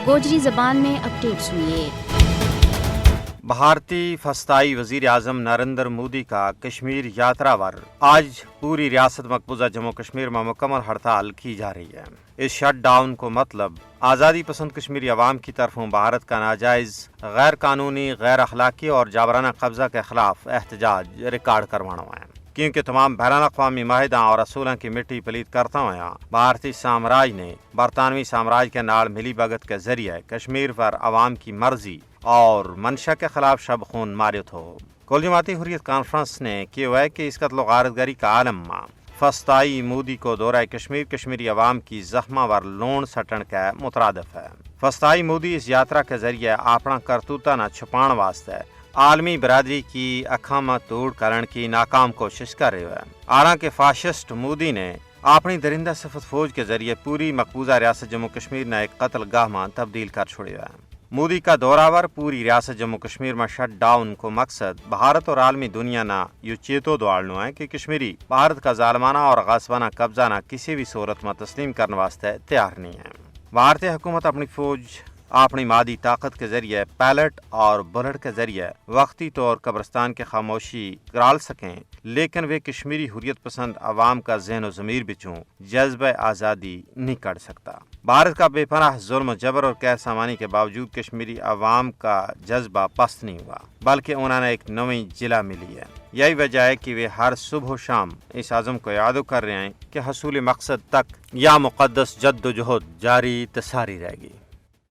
گوجری زبان میں اپڈیٹ سنیے۔ بھارتی فسطائی وزیر اعظم نریندر مودی کا کشمیر یاترا ور آج پوری ریاست مقبوضہ جموں کشمیر میں مکمل ہڑتال کی جا رہی ہے۔ اس شٹ ڈاؤن کو مطلب آزادی پسند کشمیری عوام کی طرفوں بھارت کا ناجائز، غیر قانونی، غیر اخلاقی اور جابرانہ قبضہ کے خلاف احتجاج ریکارڈ کروانا ہے، کیونکہ تمام بین الاقوامی معاہدوں اور اصولوں کی مٹی پلیت کرتا ہوا بھارتی سامراج نے برطانوی سامراج کے نال ملی بھگت کے ذریعے کشمیر پر عوام کی مرضی اور منشا کے خلاف شب خون مارت ہو۔ کل جماعتی حریت کانفرنس نے کیا ہے کہ اس قتل و غارت گری کا عالم فسطائی مودی کو دورہ کشمیری عوام کی زخمہ ور لون سٹن کا مترادف ہے۔ فسطائی مودی اس یاترا کے ذریعے اپنا کرتوتا نہ چھپان واسطے عالمی برادری کی اکھاں میں توڑ کرن کی ناکام کوشش کر رہے ہیں۔ حالانکہ فاشسٹ مودی نے اپنی درندہ صفت فوج کے ذریعے پوری مقبوضہ ریاست جموں کشمیر نے ایک قتل گاہ میں تبدیل کر چھوڑا ہے۔ مودی کا دورہ ور پوری ریاست جموں کشمیر میں شٹ ڈاؤن کو مقصد بھارت اور عالمی دنیا نہ یہ چیتو دوڑنا ہے کہ کشمیری بھارت کا ظالمانہ اور غاصبانہ قبضہ نہ کسی بھی صورت میں تسلیم کرنے واسطے تیار نہیں ہے۔ بھارتی حکومت اپنی فوج اپنی مادی طاقت کے ذریعے پیلٹ اور بلٹ کے ذریعے وقتی طور قبرستان کی خاموشی گرال سکیں، لیکن وہ کشمیری حریت پسند عوام کا ذہن و ضمیر بچوں جذبہ آزادی نہیں کر سکتا۔ بھارت کا بے پناہ ظلم و جبر اور قید سامانی کے باوجود کشمیری عوام کا جذبہ پست نہیں ہوا، بلکہ انہوں نے ایک نئی جلا ملی ہے۔ یہی وجہ ہے کہ وہ ہر صبح و شام اس عزم کو یاد کر رہے ہیں کہ حصول مقصد تک یا مقدس جد و جہد جاری تساری رہے گی۔